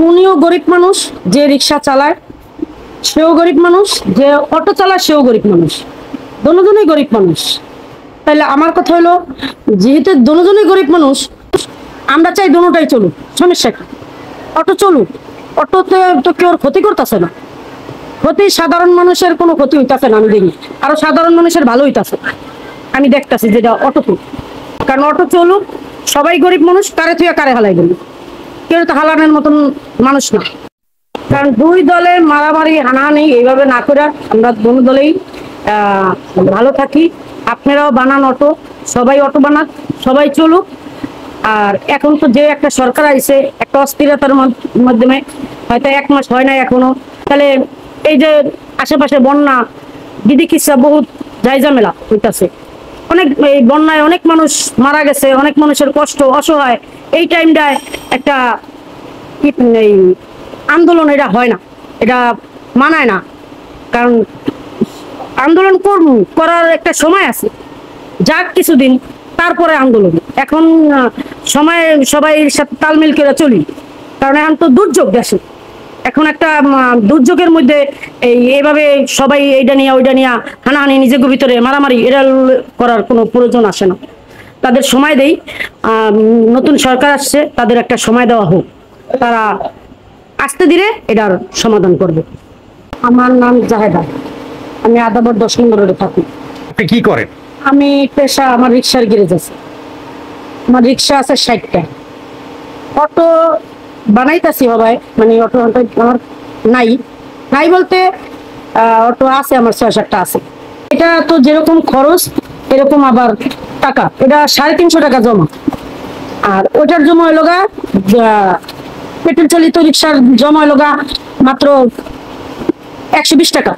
উনিও গরিব মানুষ, যে রিক্সা চালায় সেও গরিব মানুষ, যে অটো চালায় সেও গরিব মানুষ, দুজনেই গরিব মানুষ। তাহলে আমার কথা হলো, যেহেতু দুজনেই গরিব মানুষ, আমরা চাই দুটোটাই চলুক, সমস্যা কি? অটো চলুক, অটোতে তো কেউ ক্ষতি করতেছে না, ক্ষতি সাধারণ মানুষের কোনো ক্ষতি হইতেছে না, আমি দেখি আরো সাধারণ মানুষের ভালো হইতেছে, আমি দেখতেছি যেটা অটোতে। কারণ অটো চলুক, সবাই গরিব মানুষ, কারে থুয়া কারে হালাই গেল, কেউ তো হালানোর মতন মানুষ না। কারণ দুই দলে মারামারি হানাহানি এইভাবে না করে আমরা দুই দলেই ভালো থাকি। আপনারাও বানান অটো, সবাই অটো বানাক, সবাই চলুক। আর এখন তো যে একটা সরকার আইছে, একটা অস্থিরতার মাধ্যমে হয়তো 1 মাস হয় না এখনো, তাহলে এই যে আশেপাশে বন্যা বিধিকিচ্ছা বহুত ঝামেলা হইতাছে, অনেক এই বন্যায় অনেক মানুষ মারা গেছে, অনেক মানুষের কষ্ট অসহায়, এই টাইমটায় একটা এই আন্দোলন এটা হয় না, এটা মানায় না। কারণ আন্দোলন করার একটা সময় আছে, যাক কিছুদিন, তারপরে আন্দোলন। এখন সময় সবাই সাথে তালমিল করে চলি, কারণ এখন তো দুর্যোগ দেশে, এখন একটা দুর্যোগের মধ্যে এইভাবে সবাই এইটা নিয়ে ওইটা নিয়ে হানাহানি, নিজের ভিতরে মারামারি এটা করার কোনো প্রয়োজন আসে না। তাদের সময় দেই, নতুন সরকার আসছে, তাদের একটা সময় দেওয়া হোক, তারা আস্তে ধীরে এটার সমাধান করবে। আমার নাম জাহেদা, আমি আদাবর 10 নম্বর রোডে থাকি। আপনি কি করেন? আমি পেশা, আমার রিক্সার গ্যারেজ আছে, আমার রিক্সা আছে 60টা। অটো বানাইতেছি সবাই, মানে অটো আমার নাই, নাই বলতে অটো আছে আমার 6-7টা আছে। এটা তো যেরকম খরচ এরকম আবার টাকা, এটা 350 টাকা জমা। আর ওটার জমা হইল গা, পেট্রোল চালিত রিক্সার জমা হইল গা মাত্র 120 টাকা।